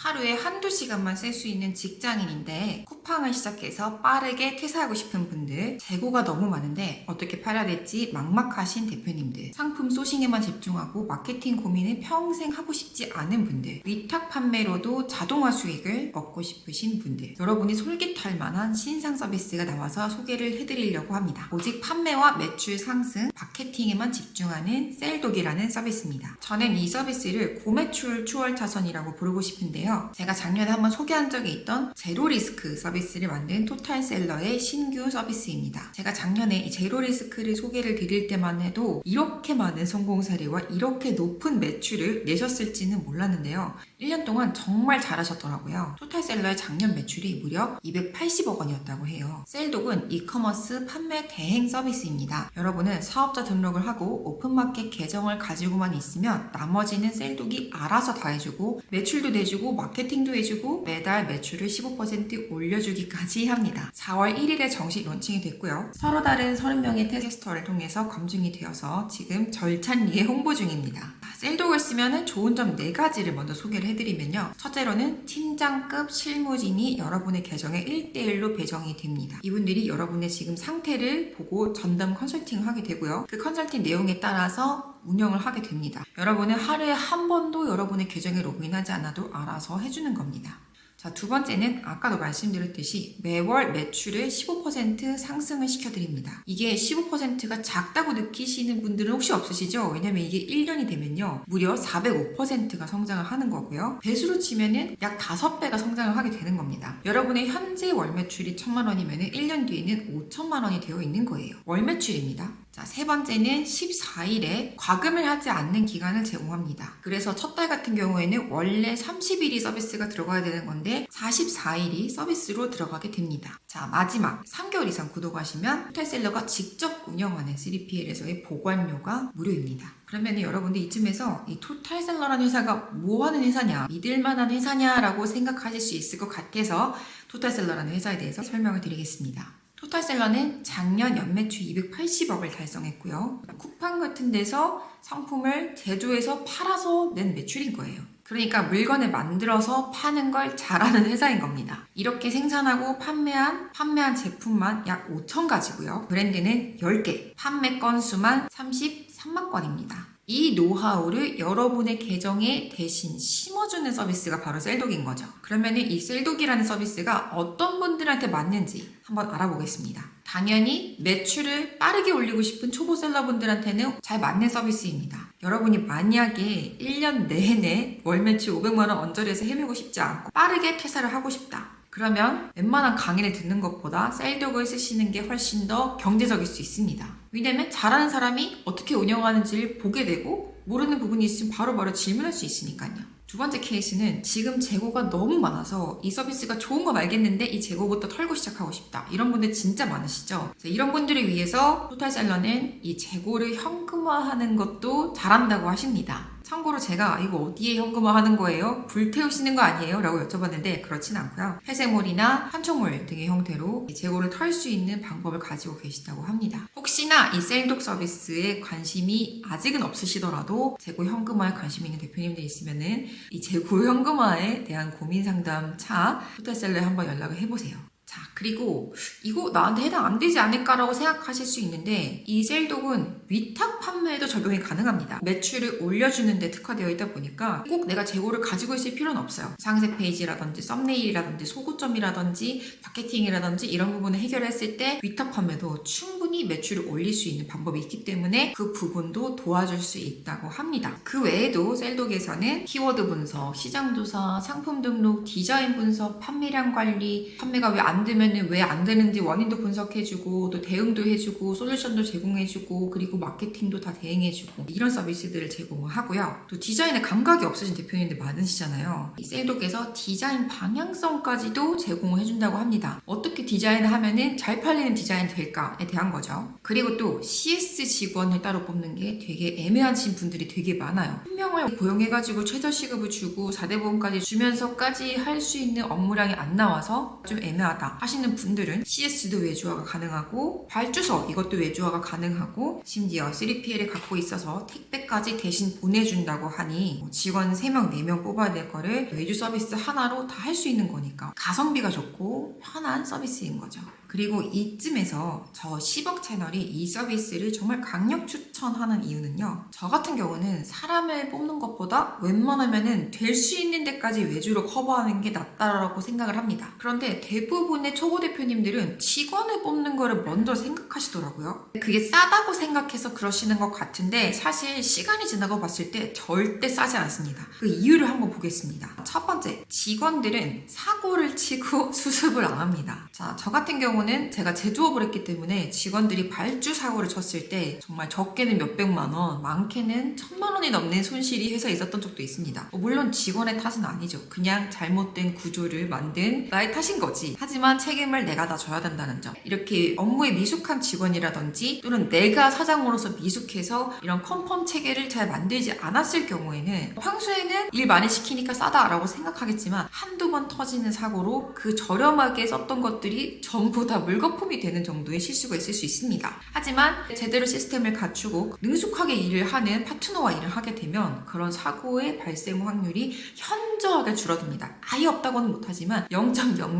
하루에 한두 시간만 쓸 수 있는 직장인인데 쿠팡을 시작해서 빠르게 퇴사하고 싶은 분들, 재고가 너무 많은데 어떻게 팔아야 될지 막막하신 대표님들, 상품 소싱에만 집중하고 마케팅 고민을 평생 하고 싶지 않은 분들, 위탁 판매로도 자동화 수익을 얻고 싶으신 분들, 여러분이 솔깃할 만한 신상 서비스가 나와서 소개를 해드리려고 합니다. 오직 판매와 매출 상승, 마케팅에만 집중하는 셀독이라는 서비스입니다. 저는 이 서비스를 고매출 추월차선이라고 부르고 싶은데요. 제가 작년에 한번 소개한 적이 있던 제로리스크 서비스를 만든 토탈셀러의 신규 서비스입니다. 제가 작년에 이 제로리스크를 소개를 드릴 때만 해도 이렇게 많은 성공 사례와 이렇게 높은 매출을 내셨을지는 몰랐는데요. 1년 동안 정말 잘하셨더라고요. 토탈셀러의 작년 매출이 무려 280억 원이었다고 해요. 셀독은 이커머스 판매 대행 서비스입니다. 여러분은 사업자 등록을 하고 오픈마켓 계정을 가지고만 있으면 나머지는 셀독이 알아서 다 해주고 매출도 내주고 마케팅도 해주고 매달 매출을 15% 올려주기까지 합니다. 4월 1일에 정식 론칭이 됐고요. 서로 다른 30명의 테스터를 통해서 검증이 되어서 지금 절찬리에 홍보 중입니다. 셀독을 쓰면 좋은 점 4가지를 먼저 소개를 해드리면요. 첫째로는 팀장급 실무진이 여러분의 계정에 1대1로 배정이 됩니다. 이분들이 여러분의 지금 상태를 보고 전담 컨설팅을 하게 되고요. 그 컨설팅 내용에 따라서 운영을 하게 됩니다. 여러분은 하루에 한 번도 여러분의 계정에 로그인하지 않아도 알아서 해주는 겁니다. 자, 두 번째는 아까도 말씀드렸듯이 매월 매출을 15% 상승을 시켜드립니다. 이게 15%가 작다고 느끼시는 분들은 혹시 없으시죠? 왜냐면 이게 1년이 되면요. 무려 405%가 성장을 하는 거고요. 배수로 치면은 약 5배가 성장을 하게 되는 겁니다. 여러분의 현재 월 매출이 1,000만 원이면은 1년 뒤에는 5천만 원이 되어 있는 거예요. 월 매출입니다. 자, 세 번째는 14일에 과금을 하지 않는 기간을 제공합니다. 그래서 첫 달 같은 경우에는 원래 30일이 서비스가 들어가야 되는 건데 44일이 서비스로 들어가게 됩니다. 자, 마지막 3개월 이상 구독하시면 토탈셀러가 직접 운영하는 3PL에서의 보관료가 무료입니다. 그러면 여러분들 이쯤에서 이 토탈셀러라는 회사가 뭐 하는 회사냐, 믿을만한 회사냐라고 생각하실 수 있을 것 같아서 토탈셀러라는 회사에 대해서 설명을 드리겠습니다. 토탈셀러는 작년 연매출 280억을 달성했고요. 쿠팡 같은 데서 상품을 제조해서 팔아서 낸 매출인 거예요. 그러니까 물건을 만들어서 파는 걸 잘하는 회사인 겁니다. 이렇게 생산하고 판매한 제품만 약 5천 가지고요. 브랜드는 10개, 판매 건수만 33만 건입니다. 이 노하우를 여러분의 계정에 대신 심어주는 서비스가 바로 셀독인 거죠. 그러면 이 셀독이라는 서비스가 어떤 분들한테 맞는지 한번 알아보겠습니다. 당연히 매출을 빠르게 올리고 싶은 초보 셀러분들한테는 잘 맞는 서비스입니다. 여러분이 만약에 1년 내내 월 매출 500만 원 언저리에서 헤매고 싶지 않고 빠르게 퇴사를 하고 싶다. 그러면 웬만한 강의를 듣는 것보다 셀독을 쓰시는 게 훨씬 더 경제적일 수 있습니다. 왜냐면 잘하는 사람이 어떻게 운영하는지를 보게 되고 모르는 부분이 있으면 바로바로 질문할 수 있으니까요. 두 번째 케이스는 지금 재고가 너무 많아서 이 서비스가 좋은 건 알겠는데 이 재고부터 털고 시작하고 싶다. 이런 분들 진짜 많으시죠? 이런 분들을 위해서 토탈셀러는 이 재고를 현금화하는 것도 잘한다고 하십니다. 참고로 제가 이거 어디에 현금화하는 거예요? 불태우시는 거 아니에요? 라고 여쭤봤는데 그렇진 않고요. 회색몰이나 판촉물 등의 형태로 재고를 털 수 있는 방법을 가지고 계시다고 합니다. 혹시나 이 셀독 서비스에 관심이 아직은 없으시더라도 재고 현금화에 관심 있는 대표님들 있으면은 이 재고 현금화에 대한 고민 상담 차 토탈셀러에 한번 연락을 해보세요. 자, 그리고 이거 나한테 해당 안 되지 않을까라고 생각하실 수 있는데 이 셀독은 위탁 판매에도 적용이 가능합니다. 매출을 올려주는 데 특화되어 있다 보니까 꼭 내가 재고를 가지고 있을 필요는 없어요. 상세 페이지라든지 썸네일이라든지 소고점이라든지 마케팅이라든지 이런 부분을 해결했을 때 위탁 판매도 충분히 매출을 올릴 수 있는 방법이 있기 때문에 그 부분도 도와줄 수 있다고 합니다. 그 외에도 셀독에서는 키워드 분석, 시장 조사, 상품 등록, 디자인 분석, 판매량 관리, 판매가 왜 안 되면 왜 안 되는지 원인도 분석해주고 또 대응도 해주고 솔루션도 제공해주고 그리고 마케팅도 다 대행해주고 이런 서비스들을 제공하고요. 또 디자인에 감각이 없으신 대표님들 많으시잖아요. 이 셀독에서 디자인 방향성까지도 제공을 해준다고 합니다. 어떻게 디자인을 하면은 잘 팔리는 디자인이 될까에 대한 거죠. 거죠. 그리고 또 CS 직원을 따로 뽑는 게 되게 애매하신 분들이 되게 많아요. 한 명을 고용해가지고 최저시급을 주고 4대 보험까지 주면서까지 할 수 있는 업무량이 안 나와서 좀 애매하다 하시는 분들은 CS도 외주화가 가능하고 발주서 이것도 외주화가 가능하고 심지어 3PL을 갖고 있어서 택배까지 대신 보내준다고 하니 직원 3명, 4명 뽑아야 될 거를 외주 서비스 하나로 다 할 수 있는 거니까 가성비가 좋고 편한 서비스인 거죠. 그리고 이쯤에서 저 10억 채널이 이 서비스를 정말 강력 추천하는 이유는요. 저 같은 경우는 사람을 뽑는 것보다 웬만하면은 될 수 있는 데까지 외주로 커버하는 게 낫다라고 생각을 합니다. 그런데 대부분의 초보 대표님들은 직원을 뽑는 거를 먼저 생각하시더라고요. 그게 싸다고 생각해서 그러시는 것 같은데 사실 시간이 지나고 봤을 때 절대 싸지 않습니다. 그 이유를 한번 보겠습니다. 첫 번째, 직원들은 사고를 치고 수습을 안 합니다. 자, 저 같은 경우는 제가 제조업을 했기 때문에 직원들이 발주 사고를 쳤을 때 정말 적게는 몇백만 원, 많게는 1,000만 원이 넘는 손실이 회사에 있었던 적도 있습니다. 물론 직원의 탓은 아니죠. 그냥 잘못된 구조를 만든 나의 탓인 거지. 하지만 책임을 내가 다 져야 된다는 점. 이렇게 업무에 미숙한 직원이라든지 또는 내가 사장으로서 미숙해서 이런 컨펌 체계를 잘 만들지 않았을 경우에는 평소에는 일 많이 시키니까 싸다라고 생각하겠지만 한두 번 터지는 사고로 그 저렴하게 썼던 것들이 전부 다 물거품이 되는 정도의 실수가 있을 수 있습니다. 하지만 제대로 시스템을 갖추고 능숙하게 일을 하는 파트너와 일을 하게 되면 그런 사고의 발생 확률이 현저하게 줄어듭니다. 아예 없다고는 못하지만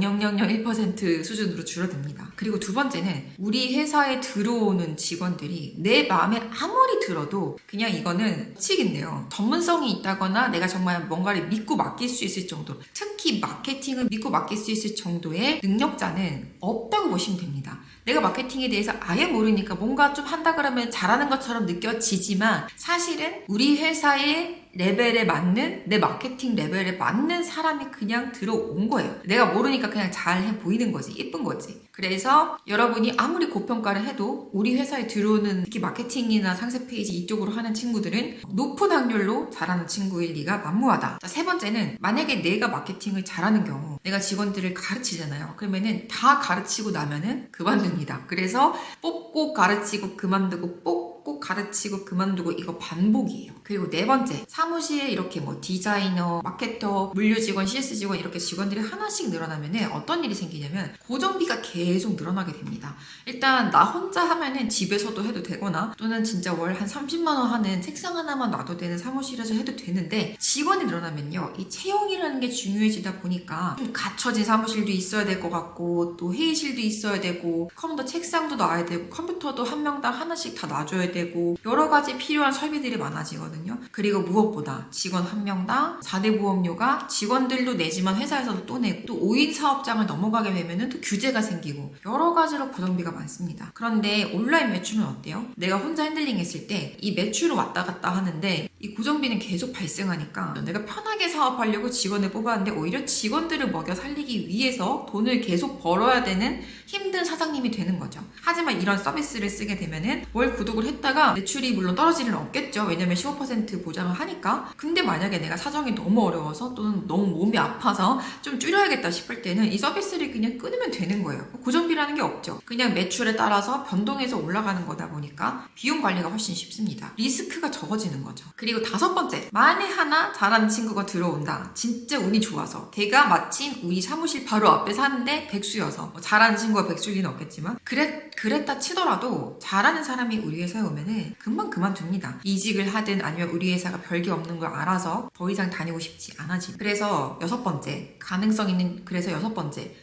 0.00001% 수준으로 줄어듭니다. 그리고 두 번째는 우리 회사에 들어오는 직원들이 내 마음에 아무리 들어도 그냥 이거는 치긴데요. 전문성이 있다거나 내가 정말 뭔가를 믿고 맡길 수 있을 정도, 특히 마케팅을 믿고 맡길 수 있을 정도의 능력자는 없다고 보시면 됩니다. 내가 마케팅에 대해서 아예 모르니까 뭔가 좀 한다 그러면 잘하는 것처럼 느껴지지만 사실은 우리 회사의 레벨에 맞는 내 마케팅 레벨에 맞는 사람이 그냥 들어온 거예요. 내가 모르니까 그냥 잘해 보이는 거지. 예쁜 거지. 그래서 여러분이 아무리 고평가를 해도 우리 회사에 들어오는 특히 마케팅이나 상세 페이지 이쪽으로 하는 친구들은 높은 확률로 잘하는 친구일 리가 만무하다. 자, 세 번째는 만약에 내가 마케팅을 잘하는 경우 내가 직원들을 가르치잖아요. 그러면은 다 가르치고 나면은 그만둡니다. 그래서 뽑고 가르치고 그만두고 뽑고 가르치고 그만두고 이거 반복이에요. 그리고 네 번째, 사무실에 이렇게 뭐 디자이너, 마케터, 물류 직원, CS 직원 이렇게 직원들이 하나씩 늘어나면은 어떤 일이 생기냐면 고정비가 계속 늘어나게 됩니다. 일단 나 혼자 하면은 집에서도 해도 되거나 또는 진짜 월 한 30만 원 하는 책상 하나만 놔도 되는 사무실에서 해도 되는데 직원이 늘어나면요. 이 채용이라는 게 중요해지다 보니까 좀 갖춰진 사무실도 있어야 될 것 같고 또 회의실도 있어야 되고 컴퓨터 책상도 놔야 되고 컴퓨터도 한 명당 하나씩 다 놔줘야 되고 여러 가지 필요한 설비들이 많아지거든요. 그리고 무엇보다 직원 한 명당 4대 보험료가 직원들도 내지만 회사에서도 또 내고 또 5인 사업장을 넘어가게 되면 또 규제가 생기고 여러 가지로 고정비가 많습니다. 그런데 온라인 매출은 어때요? 내가 혼자 핸들링 했을 때 이 매출은 왔다 갔다 하는데 이 고정비는 계속 발생하니까 내가 편하게 사업하려고 직원을 뽑았는데 오히려 직원들을 먹여 살리기 위해서 돈을 계속 벌어야 되는 힘든 사장님이 되는 거죠. 하지만 이런 서비스를 쓰게 되면은 월 구독을 했다가 매출이 물론 떨어질 일은 없겠죠. 왜냐면 15% 보장을 하니까. 근데 만약에 내가 사정이 너무 어려워서 또는 너무 몸이 아파서 좀 줄여야겠다 싶을 때는 이 서비스를 그냥 끊으면 되는 거예요. 고정비라는 게 없죠. 그냥 매출에 따라서 변동해서 올라가는 거다 보니까 비용 관리가 훨씬 쉽습니다. 리스크가 적어지는 거죠. 그리고 다섯 번째, 만에 하나 잘하는 친구가 들어온다. 진짜 운이 좋아서 걔가 마침 우리 사무실 바로 앞에 사는데 백수여서 잘하는 친구가 백수일 리는 없겠지만 그랬다 치더라도 잘하는 사람이 우리 회사에 오면은 금방 그만둡니다. 이직을 하든 아니면 우리 회사가 별게 없는 걸 알아서 더 이상 다니고 싶지 않아지. 그래서 여섯 번째,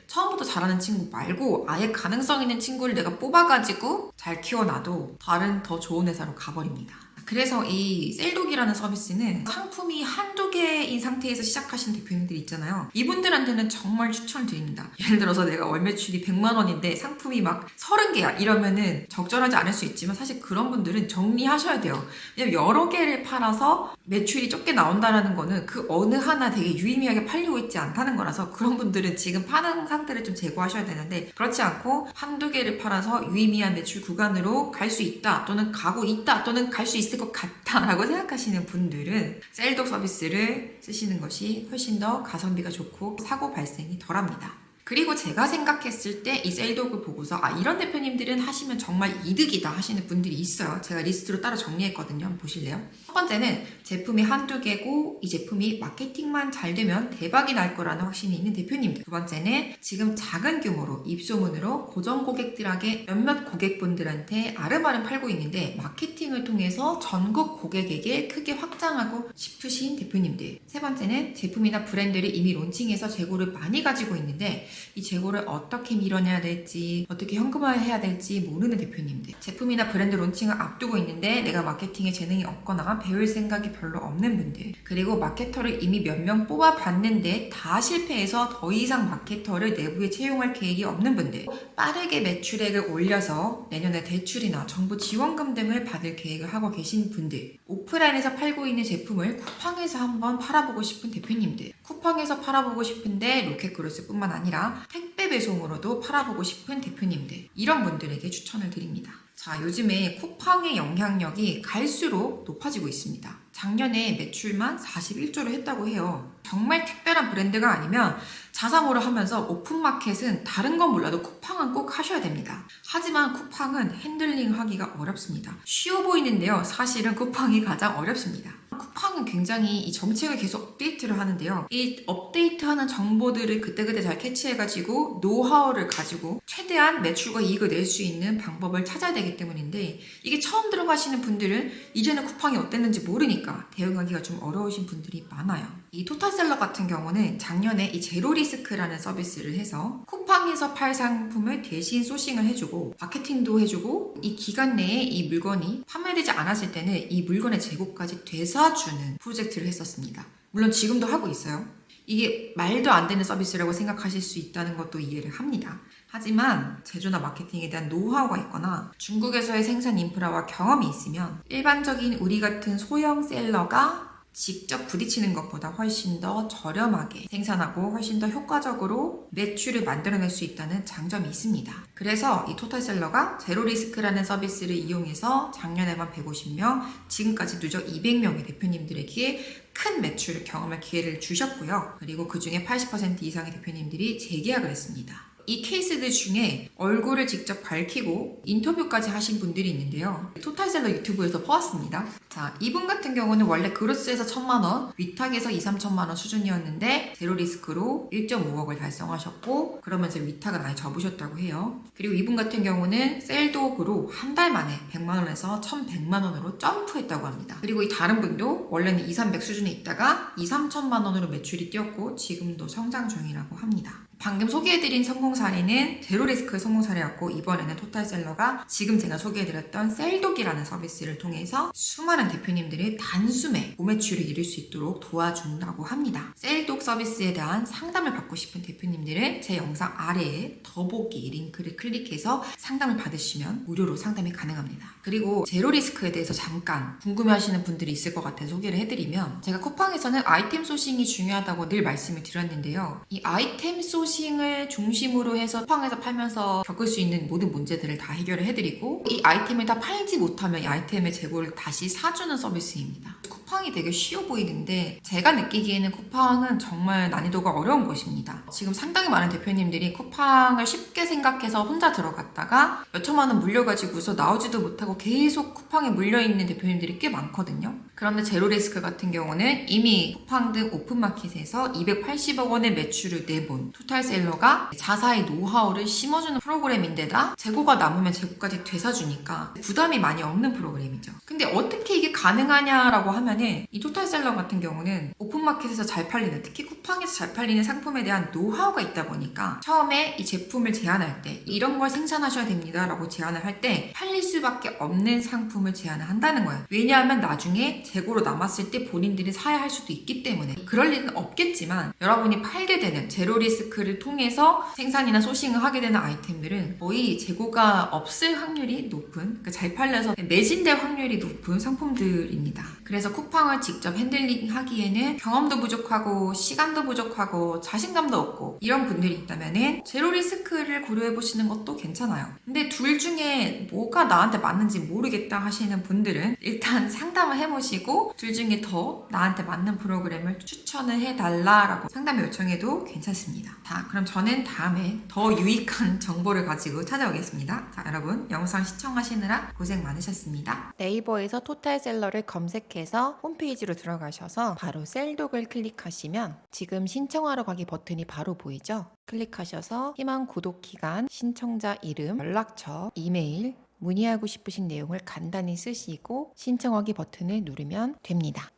처음부터 잘하는 친구 말고 아예 가능성 있는 친구를 내가 뽑아가지고 잘 키워놔도 다른 더 좋은 회사로 가버립니다. 그래서 이 셀독이라는 서비스는 상품이 한두 개인 상태에서 시작하신 대표님들이 있잖아요. 이분들한테는 정말 추천드립니다. 예를 들어서 내가 월 매출이 100만 원인데 상품이 막 30개야 이러면은 적절하지 않을 수 있지만 사실 그런 분들은 정리하셔야 돼요. 왜냐면 여러 개를 팔아서 매출이 적게 나온다는 거는 그 어느 하나 되게 유의미하게 팔리고 있지 않다는 거라서 그런 분들은 지금 파는 상태를 좀 제고하셔야 되는데 그렇지 않고 한두 개를 팔아서 유의미한 매출 구간으로 갈 수 있다 또는 가고 있다 또는 갈 수 있을 것 같다라고 생각하시는 분들은 셀독 서비스를 쓰시는 것이 훨씬 더 가성비가 좋고 사고 발생이 덜합니다. 그리고 제가 생각했을 때 이 셀독을 보고서 이런 대표님들은 하시면 정말 이득이다 하시는 분들이 있어요. 제가 리스트로 따로 정리했거든요. 한번 보실래요? 첫 번째는 제품이 한두 개고 이 제품이 마케팅만 잘 되면 대박이 날 거라는 확신이 있는 대표님들. 두 번째는 지금 작은 규모로 입소문으로 고정 고객들에게 몇몇 고객분들한테 아름아름 팔고 있는데 마케팅을 통해서 전국 고객에게 크게 확장하고 싶으신 대표님들. 세 번째는 제품이나 브랜드를 이미 론칭해서 재고를 많이 가지고 있는데 이 재고를 어떻게 밀어내야 될지 어떻게 현금화해야 될지 모르는 대표님들. 제품이나 브랜드 론칭을 앞두고 있는데 내가 마케팅에 재능이 없거나 배울 생각이 별로 없는 분들. 그리고 마케터를 이미 몇 명 뽑아봤는데 다 실패해서 더 이상 마케터를 내부에 채용할 계획이 없는 분들. 빠르게 매출액을 올려서 내년에 대출이나 정부 지원금 등을 받을 계획을 하고 계신 분들. 오프라인에서 팔고 있는 제품을 쿠팡에서 한번 팔아보고 싶은 대표님들. 쿠팡에서 팔아보고 싶은데 로켓그로스뿐만 아니라 택배 배송으로도 팔아보고 싶은 대표님들. 이런 분들에게 추천을 드립니다. 자, 요즘에 쿠팡의 영향력이 갈수록 높아지고 있습니다. 작년에 매출만 41조를 했다고 해요. 정말 특별한 브랜드가 아니면 자사모를 하면서 오픈마켓은 다른 건 몰라도 쿠팡은 꼭 하셔야 됩니다. 하지만 쿠팡은 핸들링 하기가 어렵습니다. 쉬워 보이는데요. 사실은 쿠팡이 가장 어렵습니다. 쿠팡은 굉장히 이 정책을 계속 업데이트를 하는데요. 이 업데이트하는 정보들을 그때그때 잘 캐치해가지고 노하우를 가지고 최대한 매출과 이익을 낼 수 있는 방법을 찾아야 되기 때문인데 이게 처음 들어가시는 분들은 이제는 쿠팡이 어땠는지 모르니까 대응하기가 좀 어려우신 분들이 많아요. 이 토탈셀러 같은 경우는 작년에 이 제로리스크라는 서비스를 해서 쿠팡에서 팔 상품을 대신 소싱을 해주고 마케팅도 해주고 이 기간 내에 이 물건이 판매되지 않았을 때는 이 물건의 재고까지 되사주는 프로젝트를 했었습니다. 물론 지금도 하고 있어요. 이게 말도 안 되는 서비스라고 생각하실 수 있다는 것도 이해를 합니다. 하지만 제조나 마케팅에 대한 노하우가 있거나 중국에서의 생산 인프라와 경험이 있으면 일반적인 우리 같은 소형 셀러가 직접 부딪히는 것보다 훨씬 더 저렴하게 생산하고 훨씬 더 효과적으로 매출을 만들어낼 수 있다는 장점이 있습니다. 그래서 이 토탈셀러가 제로리스크라는 서비스를 이용해서 작년에만 150명, 지금까지 누적 200명의 대표님들에게 큰 매출을 경험할 기회를 주셨고요. 그리고 그 중에 80% 이상의 대표님들이 재계약을 했습니다. 이 케이스들 중에 얼굴을 직접 밝히고 인터뷰까지 하신 분들이 있는데요. 토탈셀러 유튜브에서 보았습니다. 자, 이분 같은 경우는 원래 그로스에서 1,000만원, 위탁에서 2, 3천만원 수준이었는데 제로리스크로 1.5억을 달성하셨고 그러면서 위탁은 아예 접으셨다고 해요. 그리고 이분 같은 경우는 셀독으로 한 달 만에 100만원에서 1,100만원으로 점프했다고 합니다. 그리고 이 다른 분도 원래는 2, 300 수준에 있다가 2, 3천만원으로 매출이 뛰었고 지금도 성장 중이라고 합니다. 방금 소개해드린 성공 사례는 제로리스크의 성공 사례였고 이번에는 토탈셀러가 지금 제가 소개해드렸던 셀독이라는 서비스를 통해서 수많은 대표님들이 단숨에 고매출을 이룰 수 있도록 도와준다고 합니다. 셀독 서비스에 대한 상담을 받고 싶은 대표님들은 제 영상 아래에 더보기 링크를 클릭해서 상담을 받으시면 무료로 상담이 가능합니다. 그리고 제로리스크에 대해서 잠깐 궁금해하시는 분들이 있을 것 같아서 소개를 해드리면 제가 쿠팡에서는 아이템 소싱이 중요하다고 늘 말씀을 드렸는데요. 이 아이템 소싱을 중심으로 해서 쿠팡에서 팔면서 겪을 수 있는 모든 문제들을 다 해결을 해드리고 이 아이템을 다 팔지 못하면 이 아이템의 재고를 다시 사주는 서비스입니다. 쿠팡이 되게 쉬워 보이는데 제가 느끼기에는 쿠팡은 정말 난이도가 어려운 곳입니다. 지금 상당히 많은 대표님들이 쿠팡을 쉽게 생각해서 혼자 들어갔다가 몇천만 원 물려가지고서 나오지도 못하고 계속 쿠팡에 물려있는 대표님들이 꽤 많거든요. 그런데 제로리스크 같은 경우는 이미 쿠팡 등 오픈마켓에서 280억 원의 매출을 내본 토탈셀러가 자사의 노하우를 심어주는 프로그램인데다 재고가 남으면 재고까지 되사주니까 부담이 많이 없는 프로그램이죠. 근데 어떻게 이게 가능하냐라고 하면은 이 토탈셀러 같은 경우는 오픈마켓에서 잘 팔리는, 특히 쿠팡에서 잘 팔리는 상품에 대한 노하우가 있다 보니까 처음에 이 제품을 제안할 때 이런 걸 생산하셔야 됩니다 라고 제안을 할 때 팔릴 수밖에 없는 상품을 제안을 한다는 거예요. 왜냐하면 나중에 재고로 남았을 때 본인들이 사야 할 수도 있기 때문에. 그럴 일은 없겠지만 여러분이 팔게 되는 제로리스크를 통해서 생산이나 소싱을 하게 되는 아이템들은 거의 재고가 없을 확률이 높은, 그러니까 잘 팔려서 매진될 확률이 높은 상품들입니다. 그래서 쿠팡을 직접 핸들링 하기에는 경험도 부족하고 시간도 부족하고 자신감도 없고 이런 분들이 있다면은 제로 리스크를 고려해 보시는 것도 괜찮아요. 근데 둘 중에 뭐가 나한테 맞는지 모르겠다 하시는 분들은 일단 상담을 해보시고 둘 중에 더 나한테 맞는 프로그램을 추천을 해달라라고 상담 요청해도 괜찮습니다. 자, 그럼 저는 다음에 더 유익한 정보를 가지고 찾아오겠습니다. 자, 여러분 영상 시청하시느라 고생 많으셨습니다. 네이버에서 토탈셀러를 검색해서 홈페이지로 들어가셔서 바로 셀독을 클릭하시면 지금 신청하러 가기 버튼이 바로 보이죠? 클릭하셔서 희망 구독 기간, 신청자 이름, 연락처, 이메일, 문의하고 싶으신 내용을 간단히 쓰시고 신청하기 버튼을 누르면 됩니다.